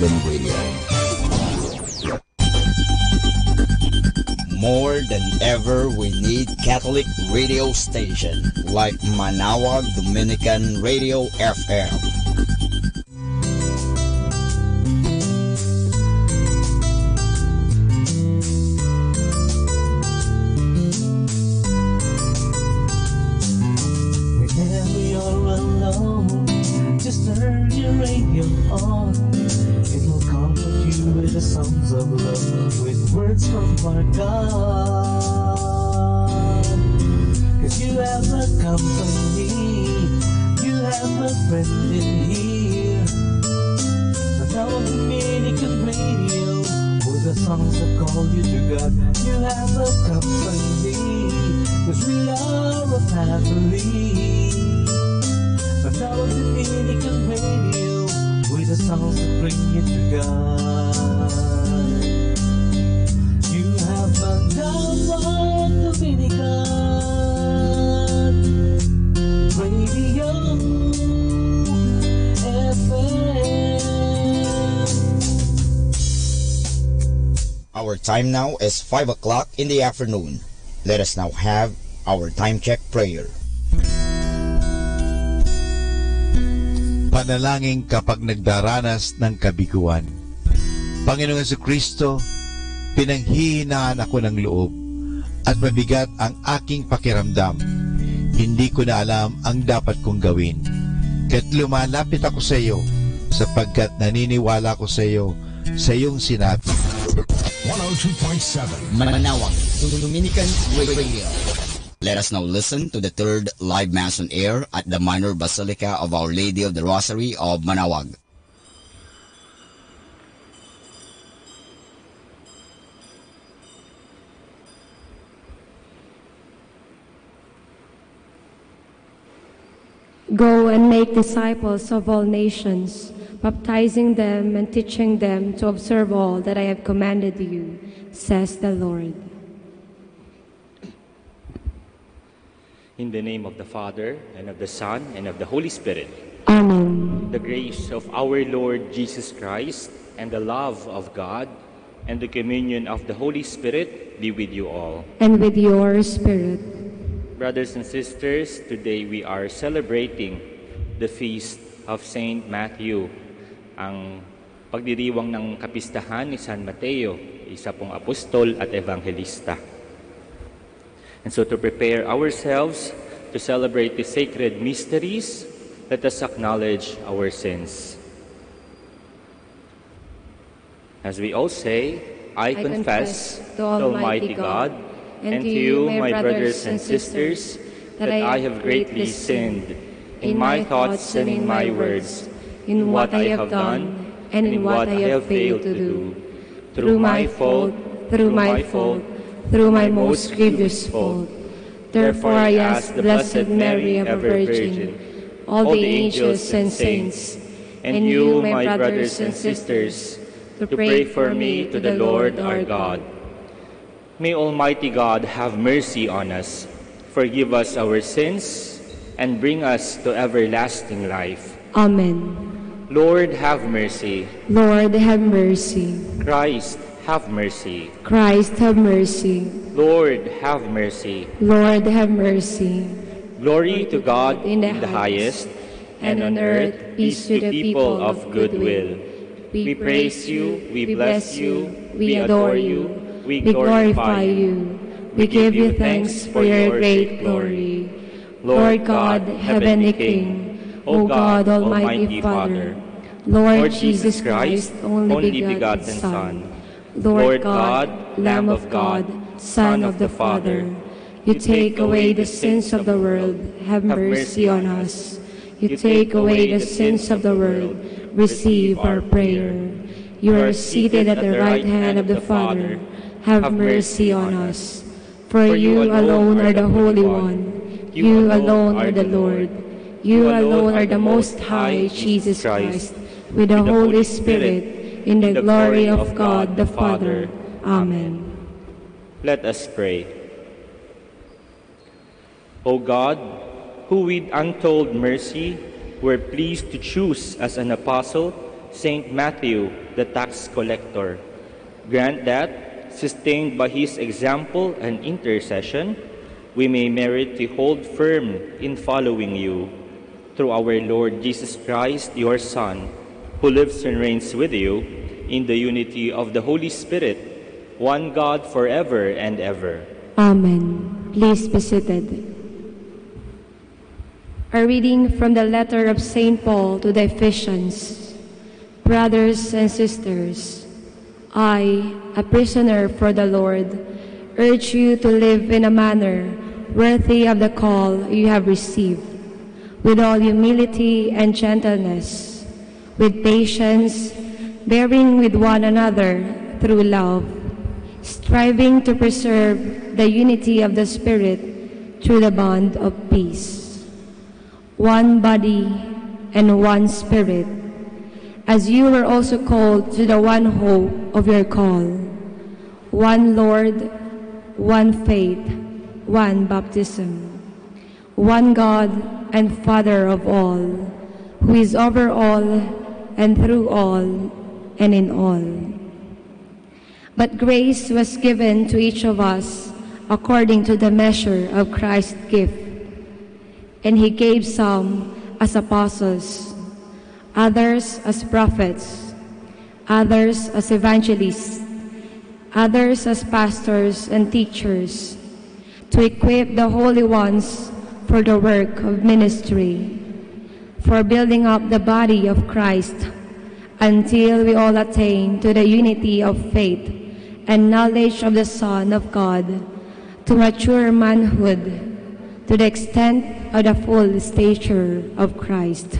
Urban Radio. More than ever, we need Catholic radio station like Manaoag Dominican Radio FM. Whenever you're alone, just turn your radio on. It will comfort you with the songs of love, with words from our God. Cause you have a company, you have a friend in here. Manaoag Dominican Radio, with the songs that call you to God. You have a company, cause we are a family. Manaoag Dominican Radio, with the songs that bring you to God. You have Manaoag Dominican Radio FM. Our time now is 5 o'clock in the afternoon. Let us now have our time check prayer. Panalangin kapag nagdaranas ng kabiguan. Panginoong Jesucristo, pinanghihinaan ako ng loob at mabigat ang aking pakiramdam. Hindi ko na alam ang dapat kong gawin. Kaya't lumalapit ako sa iyo sapagkat naniniwala ko sa iyo sa iyong sinabi. 102.7 Manaoag Dominican Radio. Let us now listen to the third live Mass on air at the Minor Basilica of Our Lady of the Rosary of Manaoag. Go and make disciples of all nations, baptizing them and teaching them to observe all that I have commanded you, says the Lord. In the name of the Father, and of the Son, and of the Holy Spirit. Amen. The grace of our Lord Jesus Christ, and the love of God, and the communion of the Holy Spirit be with you all. And with your spirit. Brothers and sisters, today we are celebrating the feast of Saint Matthew, ang pagdiriwang ng kapistahan ni San Mateo, isa pong apostol at evangelista. And so to prepare ourselves to celebrate the sacred mysteries, let us acknowledge our sins. As we all say, I confess to Almighty God and to you, my brothers and sisters, that I have greatly sinned in my thoughts and in my words, in what I have done and in what I have failed to do, through my fault, through my most grievous fault. Therefore I ask the Blessed Mary, ever Virgin, all the angels and saints, and you, my brothers and sisters, to pray for me to the Lord our God. May Almighty God have mercy on us, forgive us our sins, and bring us to everlasting life. Amen. Lord, have mercy. Lord, have mercy. Christ, have mercy. Christ, have mercy. Lord, have mercy. Lord, have mercy. Glory to God in the highest, and on earth peace to the people of good will. We praise you, we bless you, we adore you, we glorify you. We give you thanks for your great glory. Lord God, Heavenly King, O God, Almighty Father, Lord Jesus Christ, only begotten Son, Lord God, Lamb of God, Son of the Father, you take away the sins of the world, have mercy on us. You take away the sins of the world, receive our prayer. You are seated at the right hand of the Father, have mercy on us. For you alone are the Holy One, you alone are the Lord, you alone are the Most High, Jesus Christ, with the Holy Spirit, in the glory of God the Father. Amen. Let us pray. O God, who with untold mercy were pleased to choose as an apostle Saint Matthew, the tax collector. Grant that, sustained by his example and intercession, we may merit to hold firm in following you. Through our Lord Jesus Christ, your Son, who lives and reigns with you in the unity of the Holy Spirit, one God forever and ever. Amen. Please be seated. A reading from the letter of St. Paul to the Ephesians. Brothers and sisters, I, a prisoner for the Lord, urge you to live in a manner worthy of the call you have received, with all humility and gentleness, with patience, bearing with one another through love, striving to preserve the unity of the Spirit through the bond of peace. One body and one Spirit, as you were also called to the one hope of your call. One Lord, one faith, one baptism, one God and Father of all, who is over all and through all and in all. But grace was given to each of us according to the measure of Christ's gift. And he gave some as apostles, others as prophets, others as evangelists, others as pastors and teachers, to equip the holy ones for the work of ministry, for building up the body of Christ, until we all attain to the unity of faith and knowledge of the Son of God, to mature manhood, to the extent of the full stature of Christ.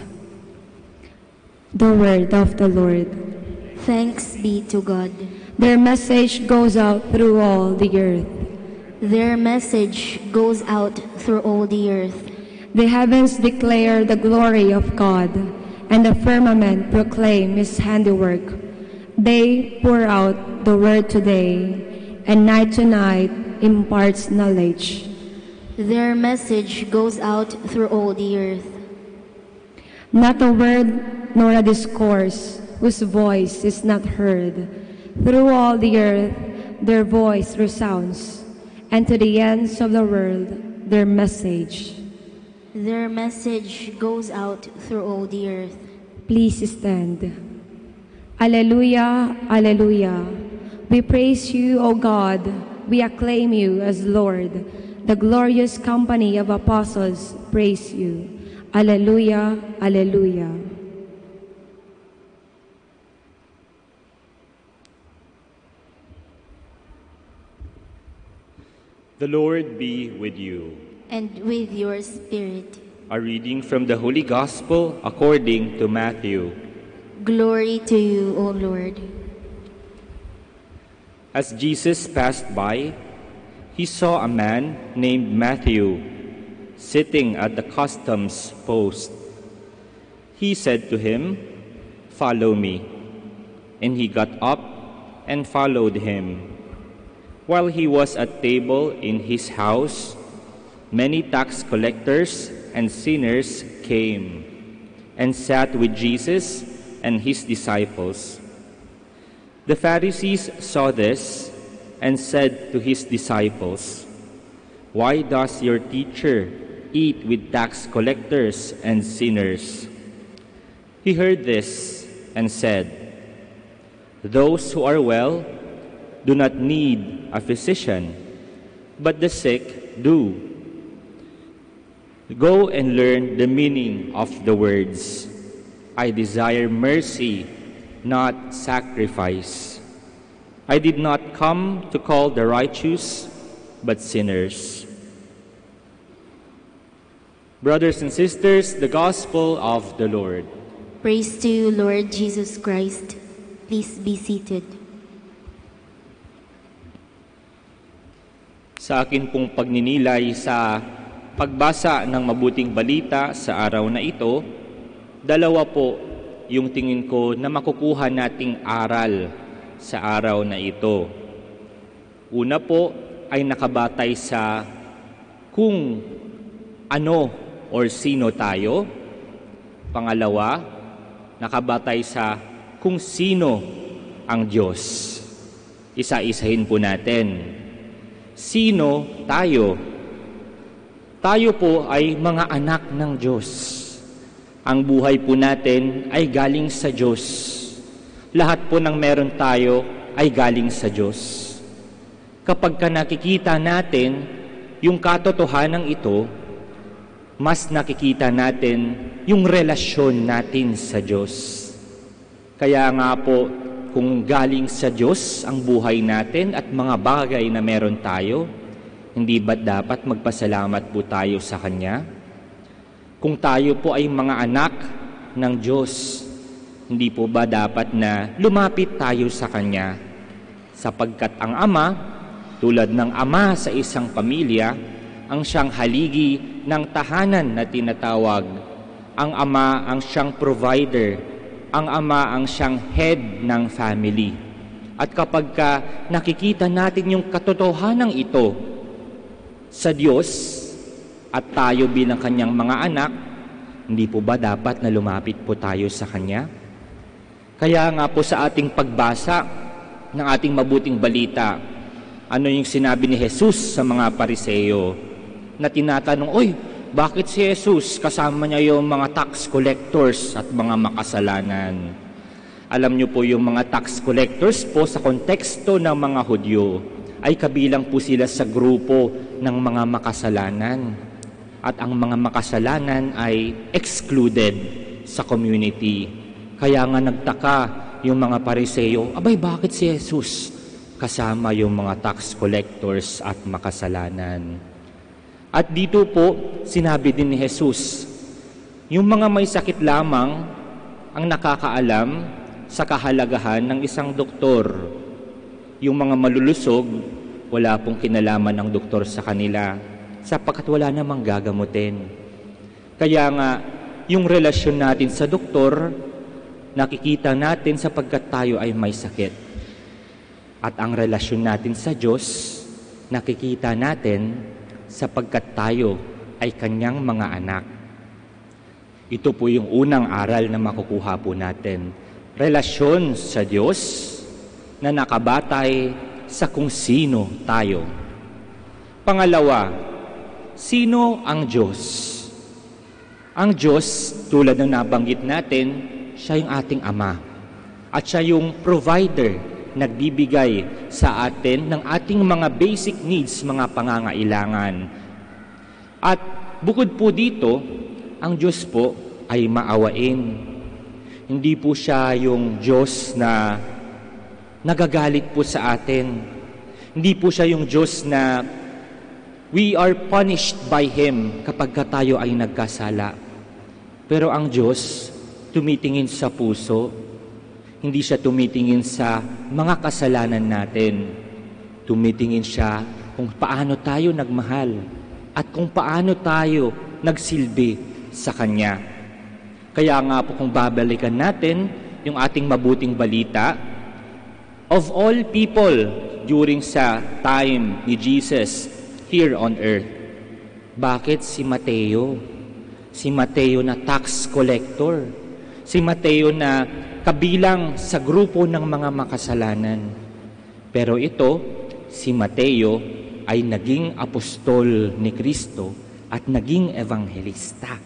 The word of the Lord. Thanks be to God. Their message goes out through all the earth. Their message goes out through all the earth. The heavens declare the glory of God, and the firmament proclaim his handiwork. They pour out the word today, and night to night imparts knowledge. Their message goes out through all the earth. Not a word nor a discourse whose voice is not heard. Through all the earth their voice resounds, and to the ends of the world their message. Their message goes out through all the earth. Please stand. Alleluia, alleluia. We praise you, O God. We acclaim you as Lord. The glorious company of apostles praise you. Alleluia, alleluia. The Lord be with you. And with your spirit. A reading from the Holy Gospel according to Matthew. Glory to you, O Lord. As Jesus passed by, he saw a man named Matthew sitting at the customs post. He said to him, "Follow me." And he got up and followed him. While he was at table in his house, many tax collectors and sinners came and sat with Jesus and his disciples. The Pharisees saw this and said to his disciples, "Why does your teacher eat with tax collectors and sinners?" He heard this and said, "Those who are well do not need a physician, but the sick do. Go and learn the meaning of the words, 'I desire mercy, not sacrifice.' I did not come to call the righteous, but sinners." Brothers and sisters, the Gospel of the Lord. Praise to you, Lord Jesus Christ. Please be seated. Sa akin pong pagninilay sa pagbasa ng mabuting balita sa araw na ito, dalawa po yung tingin ko na makukuha nating aral sa araw na ito. Una po ay nakabatay sa kung ano or sino tayo. Pangalawa, nakabatay sa kung sino ang Diyos. Isa-isahin po natin. Sino tayo? Tayo po ay mga anak ng Diyos. Ang buhay po natin ay galing sa Diyos. Lahat po ng meron tayo ay galing sa Diyos. Kapag nakikita natin yung katotohanan ito, mas nakikita natin yung relasyon natin sa Diyos. Kaya nga po, kung galing sa Diyos ang buhay natin at mga bagay na meron tayo, hindi ba dapat magpasalamat po tayo sa Kanya? Kung tayo po ay mga anak ng Diyos, hindi po ba dapat na lumapit tayo sa Kanya? Sapagkat ang Ama, tulad ng ama sa isang pamilya, ang siyang haligi ng tahanan na tinatawag. Ang Ama ang siyang provider. Ang Ama ang siyang head ng family. At kapag nakikita natin yung katotohanan ito sa Diyos, at tayo bilang Kanyang mga anak, hindi po ba dapat na lumapit po tayo sa Kanya? Kaya nga po sa ating pagbasa ng ating mabuting balita, ano yung sinabi ni Jesus sa mga Pariseo na tinatanong, "Oy, bakit si Jesus kasama niya yung mga tax collectors at mga makasalanan?" Alam niyo po yung mga tax collectors po sa konteksto ng mga Hudyo ay kabilang po sila sa grupo ng mga makasalanan. At ang mga makasalanan ay excluded sa community. Kaya nga nagtaka yung mga Pariseo, "Abay, bakit si Jesus kasama yung mga tax collectors at makasalanan?" At dito po, sinabi din ni Jesus, yung mga may sakit lamang ang nakakaalam sa kahalagahan ng isang doktor. Yung mga malulusog, wala pong kinalaman ng doktor sa kanila, sapagkat wala namang gagamutin. Kaya nga, yung relasyon natin sa doktor, nakikita natin sapagkat tayo ay may sakit. At ang relasyon natin sa Diyos, nakikita natin sapagkat tayo ay Kanyang mga anak. Ito po yung unang aral na makukuha po natin. Relasyon sa Diyos na nakabatay sa kung sino tayo. Pangalawa, sino ang Diyos? Ang Diyos, tulad ng nabanggit natin, siya yung ating Ama. At siya yung provider, nagbibigay sa atin ng ating mga basic needs, mga pangangailangan. At bukod po dito, ang Diyos po ay maawain. Hindi po siya yung Diyos na nagagalit po sa atin. Hindi po siya yung Diyos na we are punished by Him kapag tayo ay nagkasala. Pero ang Diyos, tumitingin sa puso. Hindi siya tumitingin sa mga kasalanan natin. Tumitingin siya kung paano tayo nagmahal at kung paano tayo nagsilbi sa Kanya. Kaya nga po kung babalikan natin yung ating mabuting balita, of all people during sa time ni Jesus here on earth, bakit si Mateo? Si Mateo na tax collector. Si Mateo na kabilang sa grupo ng mga makasalanan. Pero ito, si Mateo ay naging apostol ni Kristo at naging evangelista.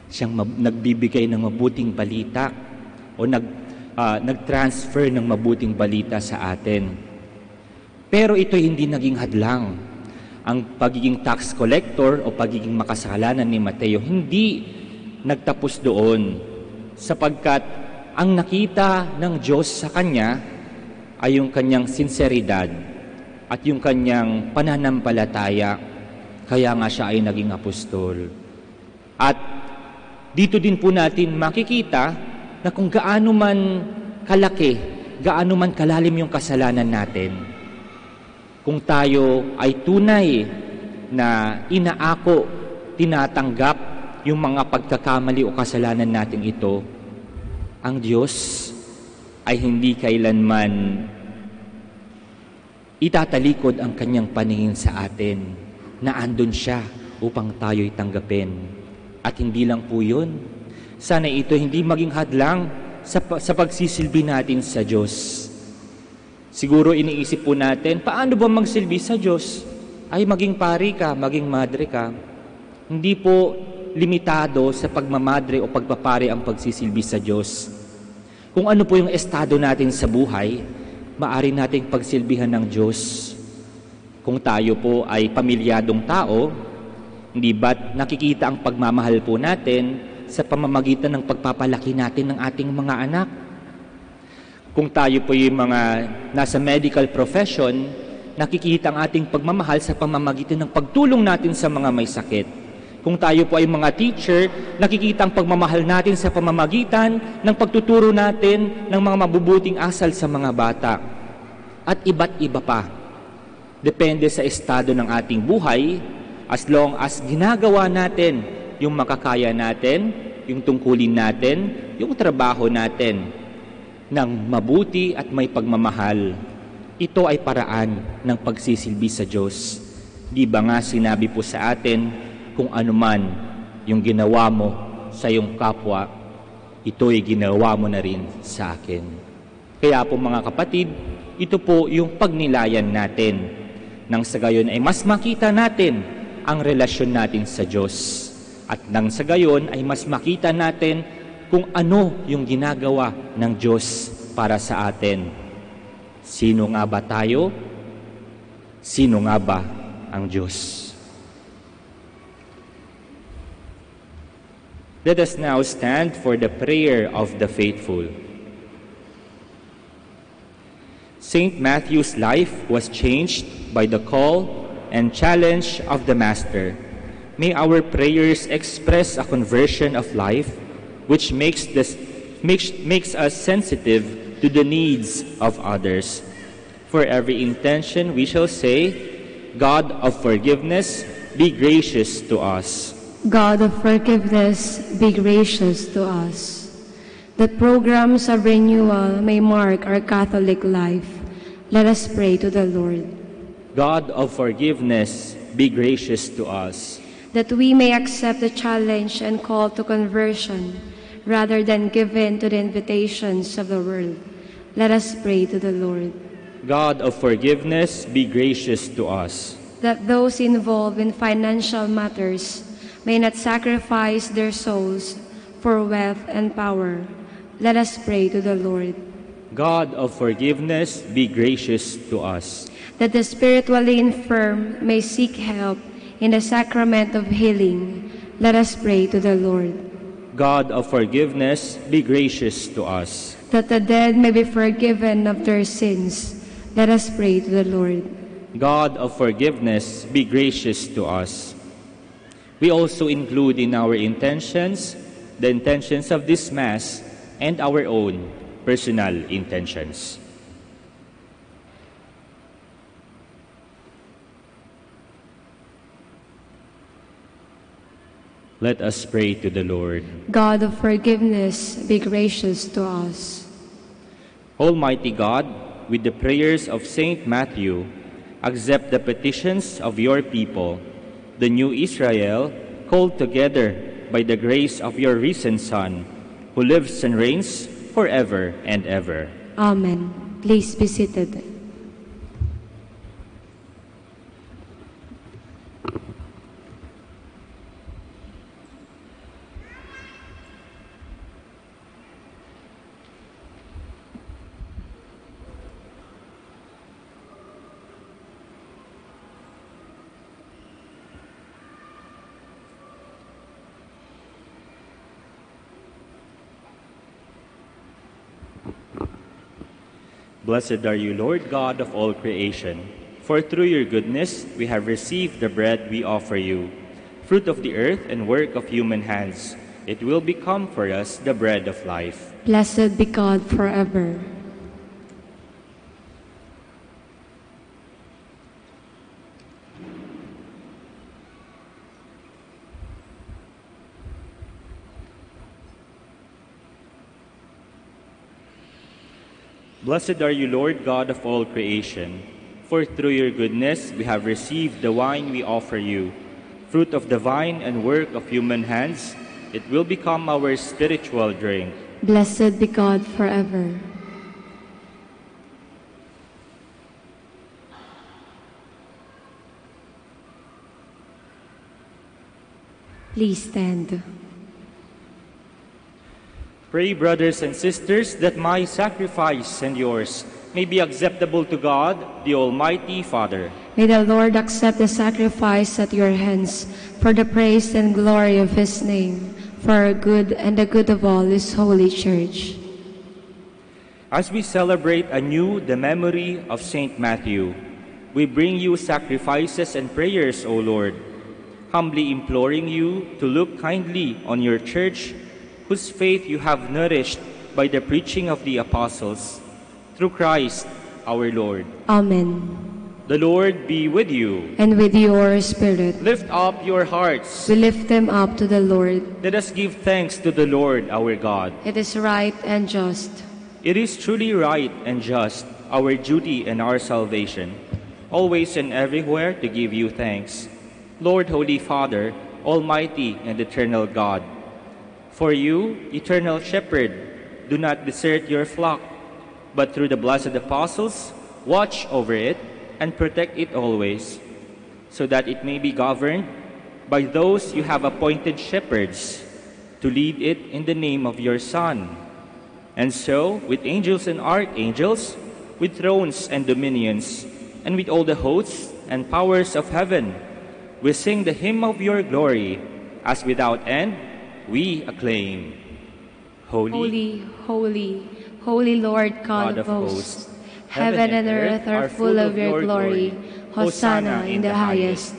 Siyang nagbibigay ng mabuting balita o nag-transfer ng mabuting balita sa atin. Pero ito hindi naging hadlang. Ang pagiging tax collector o pagiging makasalanan ni Mateo hindi nagtapos doon, sapagkat ang nakita ng Diyos sa kanya ay yung kanyang sinseridad at yung kanyang pananampalataya, kaya nga siya ay naging apostol. At dito din po natin makikita na kung gaano man kalaki, gaano man kalalim yung kasalanan natin, kung tayo ay tunay na inaako, tinatanggap yung mga pagkakamali o kasalanan natin ito, ang Diyos ay hindi kailanman itatalikod ang Kanyang paningin sa atin, na andun siya upang tayo'y tanggapin. At hindi lang po yun, sana ito hindi maging hadlang sa pagsisilbi natin sa Diyos. Siguro iniisip po natin, paano ba magsilbi sa Diyos? Ay maging pari ka, maging madre ka. Hindi po limitado sa pagmamadre o pagpapari ang pagsisilbi sa Diyos. Kung ano po yung estado natin sa buhay, maaari nating pagsilbihan ng Diyos. Kung tayo po ay pamilyadong tao, hindi ba't nakikita ang pagmamahal po natin sa pamamagitan ng pagpapalaki natin ng ating mga anak? Kung tayo po yung mga nasa medical profession, nakikita ang ating pagmamahal sa pamamagitan ng pagtulong natin sa mga may sakit. Kung tayo po ay mga teacher, nakikita ang pagmamahal natin sa pamamagitan ng pagtuturo natin ng mga mabubuting asal sa mga bata. At iba't iba pa. Depende sa estado ng ating buhay, as long as ginagawa natin yung makakaya natin, yung tungkulin natin, yung trabaho natin ng mabuti at may pagmamahal. Ito ay paraan ng pagsisilbi sa Diyos. Di ba nga sinabi po sa atin, kung anuman yung ginawa mo sa iyong kapwa, ito'y ginawa mo na rin sa akin. Kaya po mga kapatid, ito po yung pagnilayan natin. Nang sa gayon ay mas makita natin ang relasyon natin sa Diyos. At nang sa gayon ay mas makita natin kung ano yung ginagawa ng Diyos para sa atin. Sino nga ba tayo? Sino nga ba ang Diyos? Let us now stand for the prayer of the faithful. Saint Matthew's life was changed by the call and challenge of the Master. May our prayers express a conversion of life which makes us sensitive to the needs of others. For every intention we shall say, God of forgiveness, be gracious to us. God of forgiveness, be gracious to us. That programs of renewal may mark our Catholic life. Let us pray to the Lord. God of forgiveness, be gracious to us. That we may accept the challenge and call to conversion, rather than give in to the invitations of the world. Let us pray to the Lord. God of forgiveness, be gracious to us. That those involved in financial matters may not sacrifice their souls for wealth and power. Let us pray to the Lord. God of forgiveness, be gracious to us. That the spiritually infirm may seek help in the sacrament of healing. Let us pray to the Lord. God of forgiveness, be gracious to us. That the dead may be forgiven of their sins. Let us pray to the Lord. God of forgiveness, be gracious to us. We also include in our intentions the intentions of this Mass and our own personal intentions. Let us pray to the Lord. God of forgiveness, be gracious to us. Almighty God, with the prayers of Saint Matthew, accept the petitions of your people, the new Israel, called together by the grace of your risen Son, who lives and reigns forever and ever. Amen. Please be seated. Blessed are you, Lord God of all creation, for through your goodness we have received the bread we offer you, fruit of the earth and work of human hands. It will become for us the bread of life. Blessed be God forever. Blessed are you, Lord God of all creation, for through your goodness we have received the wine we offer you, fruit of the vine and work of human hands. It will become our spiritual drink. Blessed be God forever. Please stand. Pray, brothers and sisters, that my sacrifice and yours may be acceptable to God, the Almighty Father. May the Lord accept the sacrifice at your hands for the praise and glory of his name, for our good and the good of all his holy church. As we celebrate anew the memory of Saint Matthew, we bring you sacrifices and prayers, O Lord, humbly imploring you to look kindly on your church, whose faith you have nourished by the preaching of the apostles, through Christ our Lord. Amen. The Lord be with you. And with your spirit. Lift up your hearts. We lift them up to the Lord. Let us give thanks to the Lord our God. It is right and just. It is truly right and just, our duty and our salvation, always and everywhere to give you thanks, Lord, Holy Father, Almighty and eternal God. For you, eternal Shepherd, do not desert your flock, but through the blessed apostles, watch over it and protect it always, so that it may be governed by those you have appointed shepherds to lead it in the name of your Son. And so, with angels and archangels, with thrones and dominions, and with all the hosts and powers of heaven, we sing the hymn of your glory, as without end we acclaim. Holy, Holy, holy, holy Lord God of hosts, heaven and earth are full of your glory. Hosanna in the highest.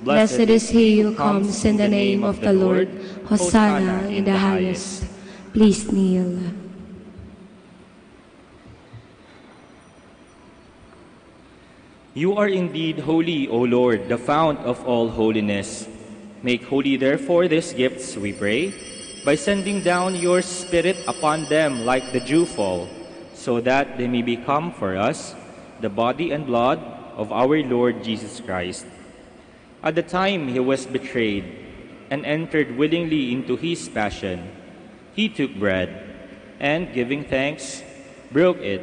Blessed is he who comes in the name of the Lord. Hosanna in the highest. Please kneel. You are indeed holy, O Lord, the fount of all holiness. Make holy, therefore, these gifts, we pray, by sending down your Spirit upon them like the dewfall, so that they may become for us the body and blood of our Lord Jesus Christ. At the time he was betrayed and entered willingly into his passion, he took bread and, giving thanks, broke it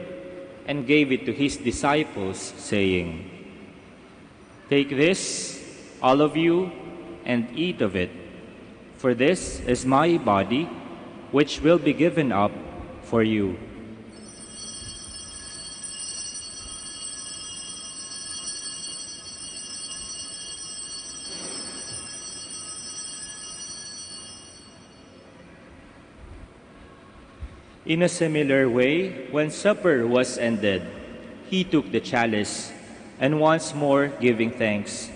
and gave it to his disciples, saying, "Take this, all of you, and eat of it, for this is my body, which will be given up for you." In a similar way, when supper was ended, he took the chalice, and once more giving thanks,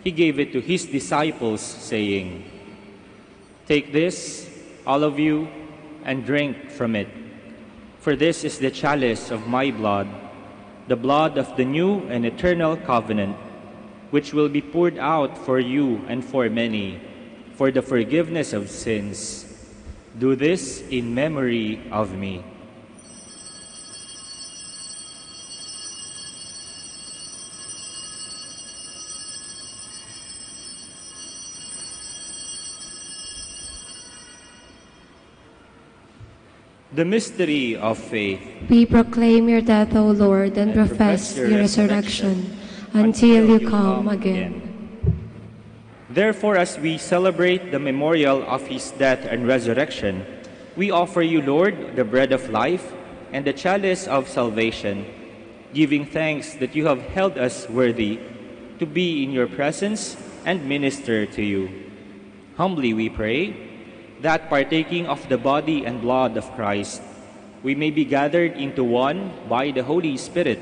he gave it to his disciples, saying, "Take this, all of you, and drink from it. For this is the chalice of my blood, the blood of the new and eternal covenant, which will be poured out for you and for many, for the forgiveness of sins. Do this in memory of me." The mystery of faith. We proclaim your death, O Lord, and profess your resurrection until you come again. Therefore, as we celebrate the memorial of his death and resurrection, we offer you, Lord, the bread of life and the chalice of salvation, giving thanks that you have held us worthy to be in your presence and minister to you. Humbly we pray that, partaking of the body and blood of Christ, we may be gathered into one by the Holy Spirit.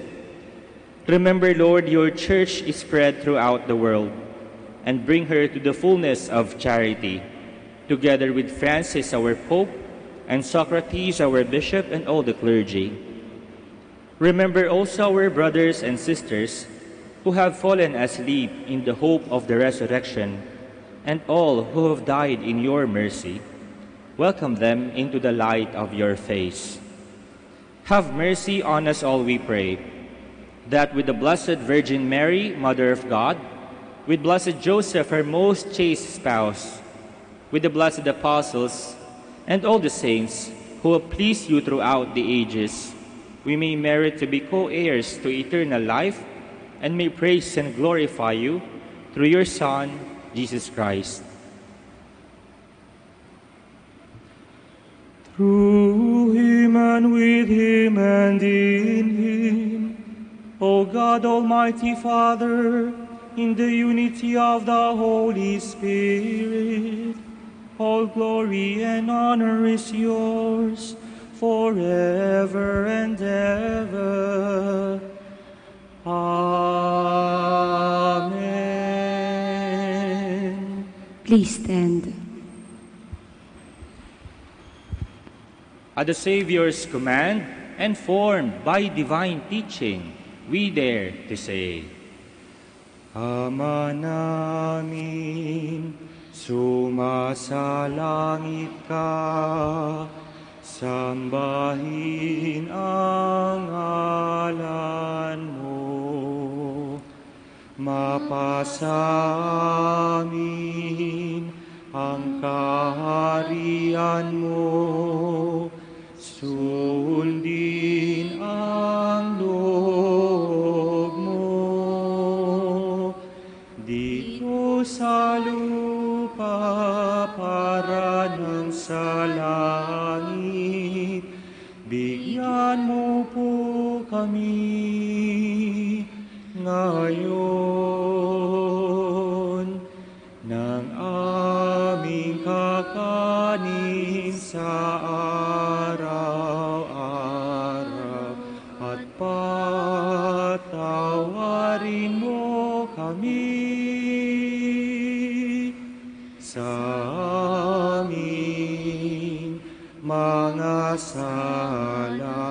Remember, Lord, your church is spread throughout the world, and bring her to the fullness of charity, together with Francis our Pope, and Socrates our Bishop, and all the clergy. Remember also our brothers and sisters who have fallen asleep in the hope of the resurrection, and all who have died in your mercy. Welcome them into the light of your face. Have mercy on us all, we pray, that with the Blessed Virgin Mary, Mother of God, with Blessed Joseph, her most chaste spouse, with the blessed apostles, and all the saints who will please you throughout the ages, we may merit to be co-heirs to eternal life and may praise and glorify you through your Son, Jesus Christ. Through him and with him and in him, O God, Almighty Father, in the unity of the Holy Spirit, all glory and honor is yours forever and ever. Amen. Please stand. At the Savior's command and formed by divine teaching, we dare to say, Ama namin, sumasalangit ka, sambahin ang ngalan mo, mapasa amin ang kaharian mo, sundin ang loob mo, dito sa lupa para ng sa langit. Bigyan mo po kami ngayon ng aming kakanin sa araw-araw at patawarin mo kami sa aming mga sala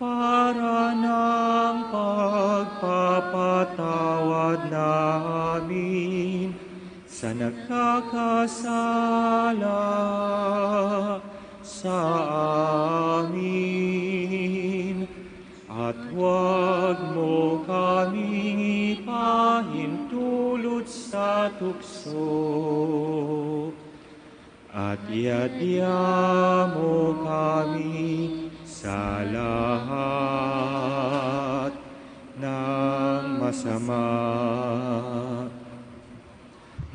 para ng pagpapatawad namin sa nagkakasala sa amin. At huwag mo kaming ipahintulot sa tukso, at iadya mo kami sa lahat ng masama.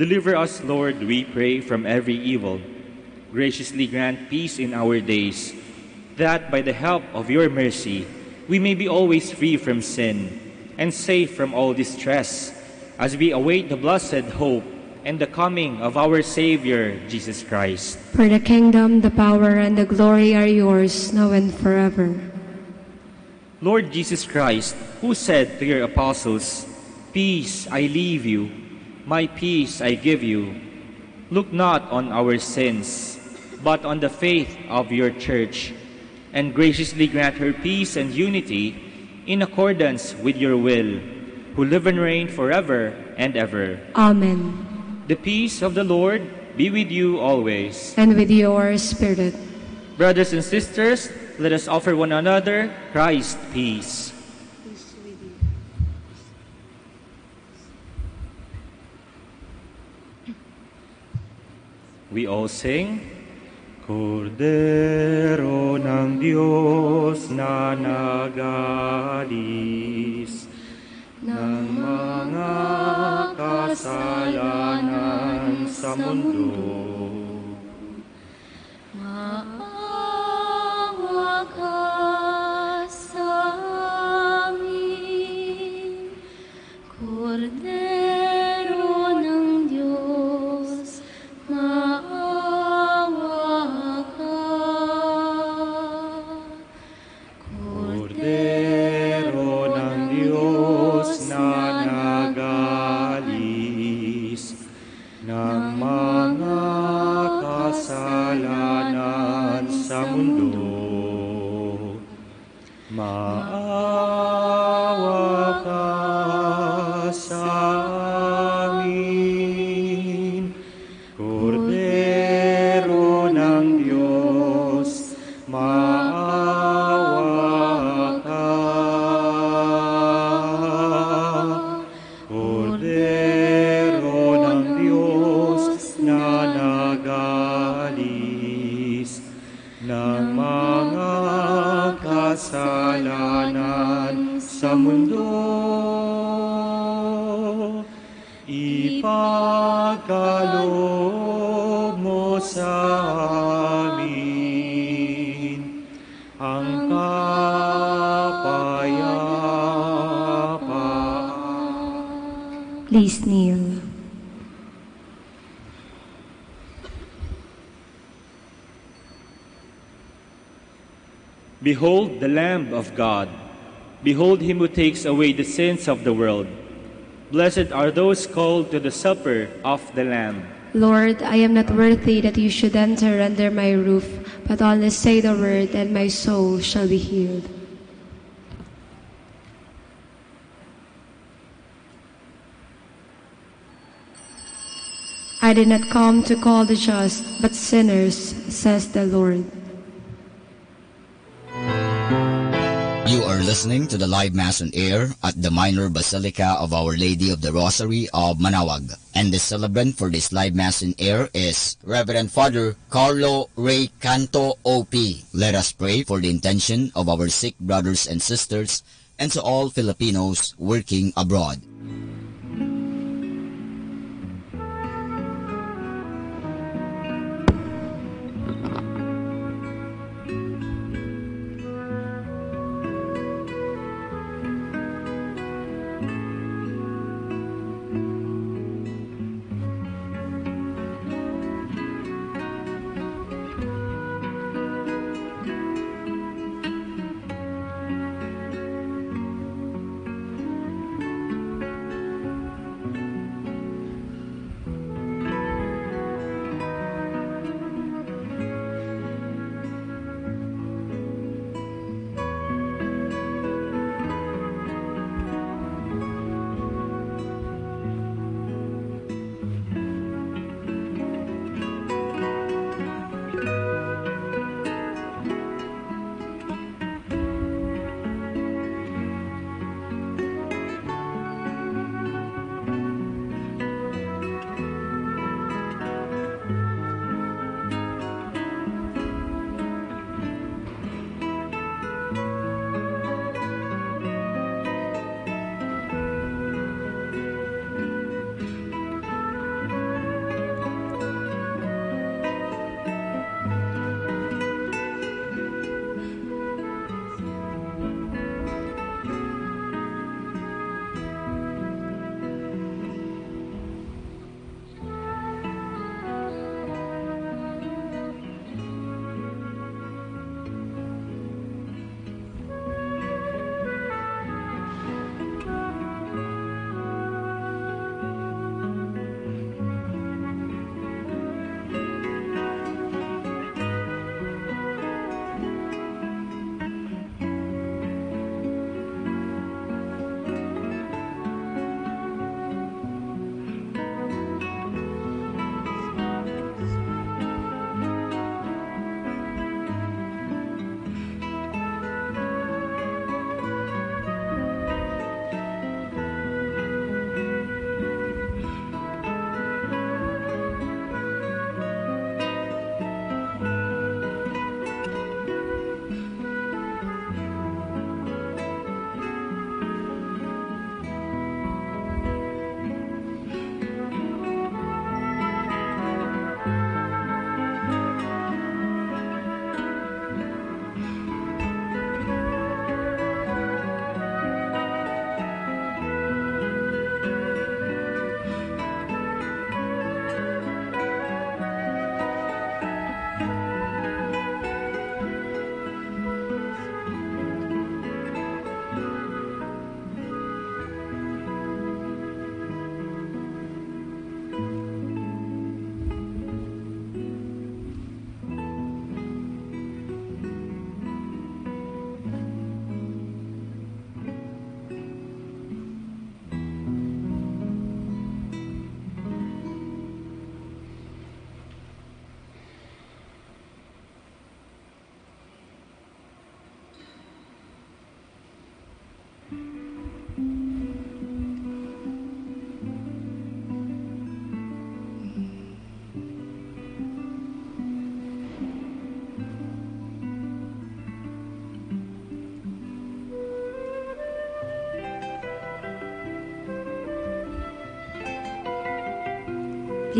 Deliver us, Lord, we pray, from every evil. Graciously grant peace in our days, that by the help of your mercy, we may be always free from sin and safe from all distress, as we await the blessed hope and the coming of our Savior, Jesus Christ. For the kingdom, the power, and the glory are yours, now and forever. Lord Jesus Christ, who said to your apostles, "Peace I leave you, my peace I give you," look not on our sins, but on the faith of your church, and graciously grant her peace and unity in accordance with your will, who live and reign forever and ever. Amen. The peace of the Lord be with you always. And with your spirit. Brothers and sisters, let us offer one another Christ's peace. We all sing, Kordero ng Diyos na nagalis ng mga kasalanan sa mundo. Maawa ka sa amin, Kordero ng Diyos, maawa ka. Kordero ng Diyos na nagalis ng mga kasalanan sa mundo. Maawa ka sa amin, Kordero ng Diyos, maawa ka. Kordero ng Diyos na nagalis ipagkaloob mo sa amin ang kapayapaan. Please kneel. Behold the Lamb of God. Behold him who takes away the sins of the world. Blessed are those called to the supper of the Lamb. Lord, I am not worthy that you should enter under my roof, but only say the word, and my soul shall be healed. I did not come to call the just, but sinners, says the Lord. You are listening to the live Mass on air at the Minor Basilica of Our Lady of the Rosary of Manaoag. And the celebrant for this live Mass on air is Reverend Father Carlo Ray Canto OP. Let us pray for the intention of our sick brothers and sisters and to all Filipinos working abroad.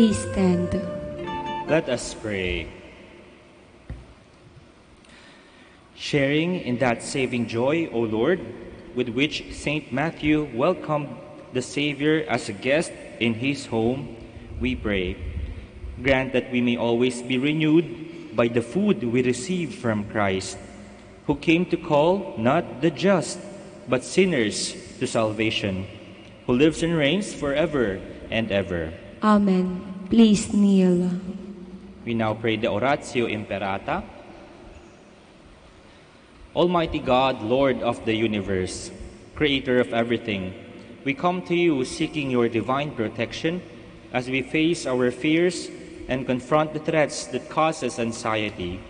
Please stand. Let us pray. Sharing in that saving joy, O Lord, with which Saint Matthew welcomed the Savior as a guest in his home, we pray. Grant that we may always be renewed by the food we receive from Christ, who came to call not the just, but sinners to salvation, who lives and reigns forever and ever. Amen. Please kneel. We now pray the Oratio Imperata. Almighty God, Lord of the universe, Creator of everything, we come to you seeking your divine protection as we face our fears and confront the threats that cause us anxiety.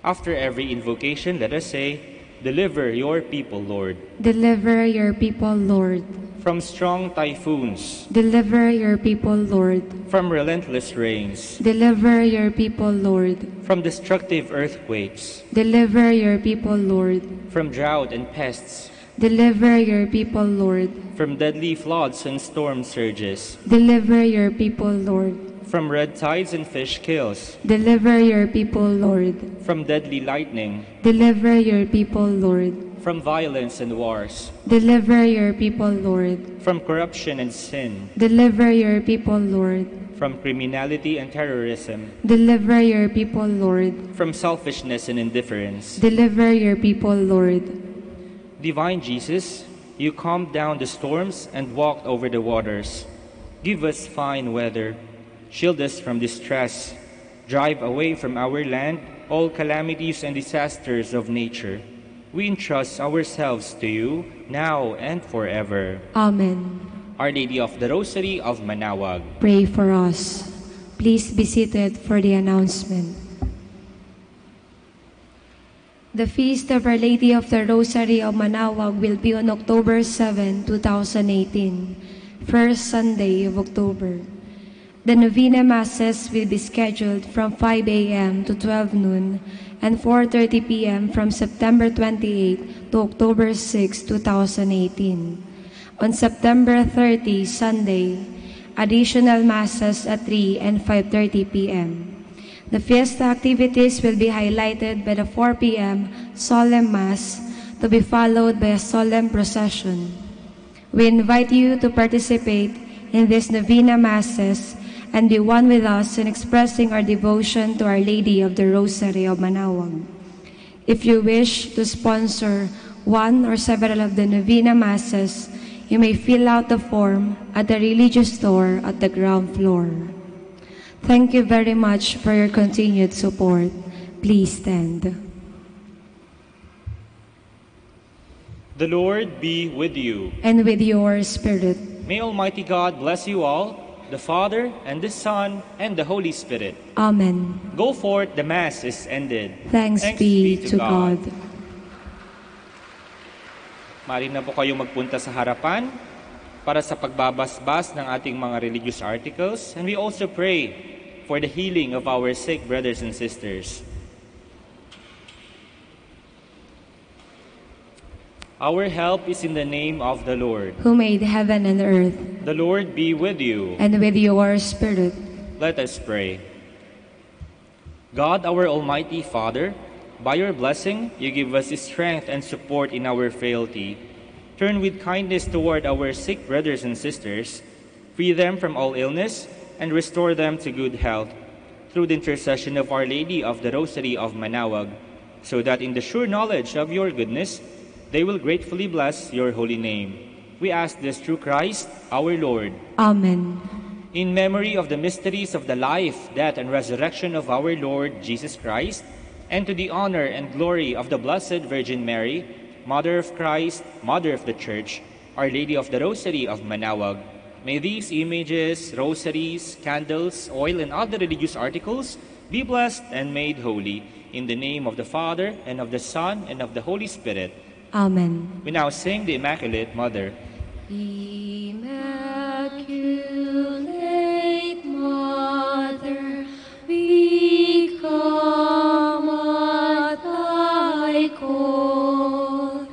After every invocation, let us say, Deliver your people, Lord. Deliver your people, Lord. From strong typhoons. Deliver your people, Lord. From relentless rains. Deliver your people, Lord. From destructive earthquakes. Deliver your people, Lord. From drought and pests. Deliver your people, Lord. From deadly floods and storm surges. Deliver your people, Lord. From red tides and fish kills. Deliver your people, Lord. From deadly lightning. Deliver your people, Lord. From violence and wars. Deliver your people, Lord. From corruption and sin. Deliver your people, Lord. From criminality and terrorism. Deliver your people, Lord. From selfishness and indifference. Deliver your people, Lord. Divine Jesus, you calmed down the storms and walked over the waters. Give us fine weather. Shield us from distress. Drive away from our land all calamities and disasters of nature. We entrust ourselves to you now and forever. Amen. Our Lady of the Rosary of Manaoag, Pray for us. Please be seated for the announcement. The feast of Our Lady of the Rosary of Manaoag will be on October 7, 2018, first Sunday of October. The Novena Masses will be scheduled from 5 a.m. to 12 noon and 4:30 p.m. from September 28 to October 6, 2018. On September 30, Sunday, additional Masses at 3 and 5:30 p.m. The fiesta activities will be highlighted by the 4 p.m. Solemn Mass to be followed by a solemn procession. We invite you to participate in these Novena Masses and be one with us in expressing our devotion to Our Lady of the Rosary of Manaoag. If you wish to sponsor one or several of the Novena Masses, you may fill out the form at the religious store at the ground floor. Thank you very much for your continued support. Please stand. the Lord be with you. And with your spirit. May Almighty God bless you all, the Father, and the Son, and the Holy Spirit. Amen. Go forth, the Mass is ended. Thanks be to God. Maaari na po kayong magpunta sa harapan para sa pagbabasbas ng ating mga religious articles. And we also pray for the healing of our sick brothers and sisters. Our help is in the name of the Lord, who made heaven and earth. The Lord be with you. And with your spirit. Let us pray. God, our Almighty Father, by your blessing, you give us strength and support in our frailty. Turn with kindness toward our sick brothers and sisters, free them from all illness, and restore them to good health, through the intercession of Our Lady of the Rosary of Manaoag, so that in the sure knowledge of your goodness, they will gratefully bless your holy name. We ask this through Christ, our Lord. Amen. In memory of the mysteries of the life, death, and resurrection of our Lord Jesus Christ, and to the honor and glory of the Blessed Virgin Mary, Mother of Christ, Mother of the Church, Our Lady of the Rosary of Manaoag, may these images, rosaries, candles, oil, and other religious articles be blessed and made holy, in the name of the Father, and of the Son, and of the Holy Spirit. Amen. We now sing the Immaculate Mother. Immaculate Mother, we come at thy call,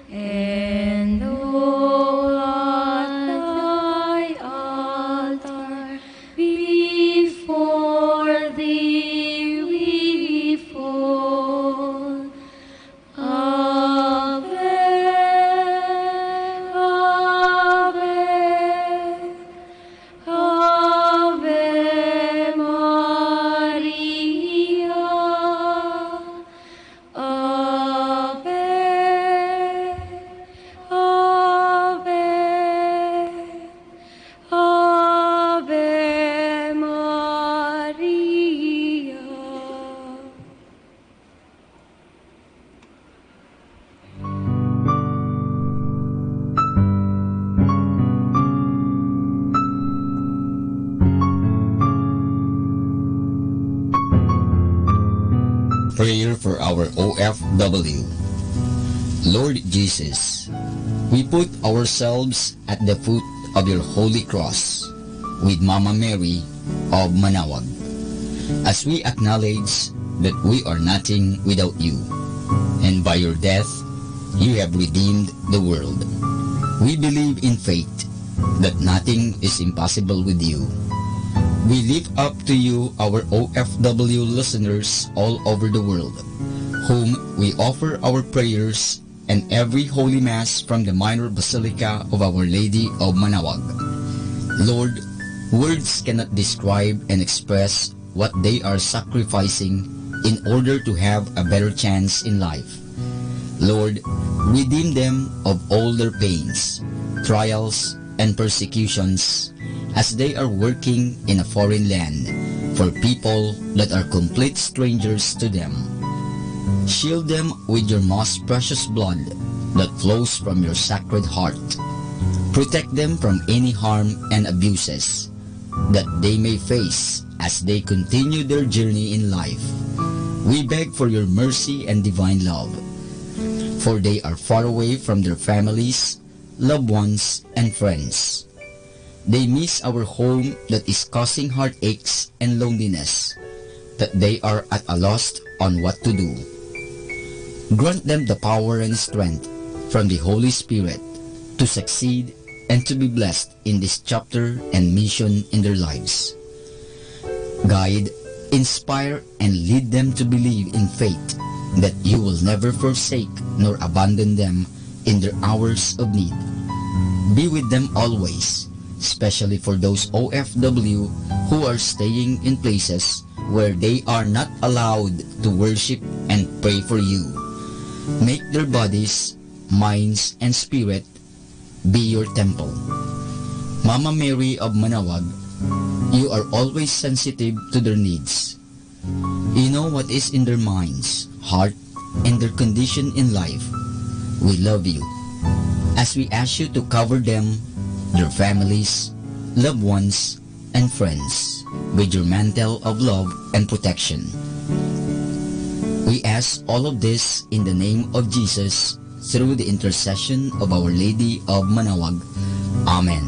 and all at thy altar we Prayer for our OFW. Lord Jesus, we put ourselves at the foot of your holy cross with Mama Mary of Manawag, as we acknowledge that we are nothing without you, and by your death, you have redeemed the world. We believe in faith that nothing is impossible with you. We lift up to you our OFW listeners all over the world, whom we offer our prayers and every Holy Mass from the Minor Basilica of Our Lady of Manawag. Lord, words cannot describe and express what they are sacrificing in order to have a better chance in life. Lord, redeem them of all their pains, trials, and persecutions as they are working in a foreign land for people that are complete strangers to them. Shield them with your most precious blood that flows from your sacred heart. Protect them from any harm and abuses that they may face as they continue their journey in life. We beg for your mercy and divine love, for they are far away from their families, loved ones, and friends. They miss our home that is causing heartaches and loneliness, that they are at a loss on what to do. Grant them the power and strength from the Holy Spirit to succeed and to be blessed in this chapter and mission in their lives. Guide, inspire, and lead them to believe in faith that you will never forsake nor abandon them in their hours of need. Be with them always, especially for those OFW who are staying in places where they are not allowed to worship and pray for you. Make their bodies, minds, and spirit be your temple. Mama Mary of Manawag, you are always sensitive to their needs. You know what is in their minds, heart, and their condition in life. We love you, as we ask you to cover them, their families, loved ones, and friends with your mantle of love and protection. We ask all of this in the name of Jesus, through the intercession of Our Lady of Manawag. Amen.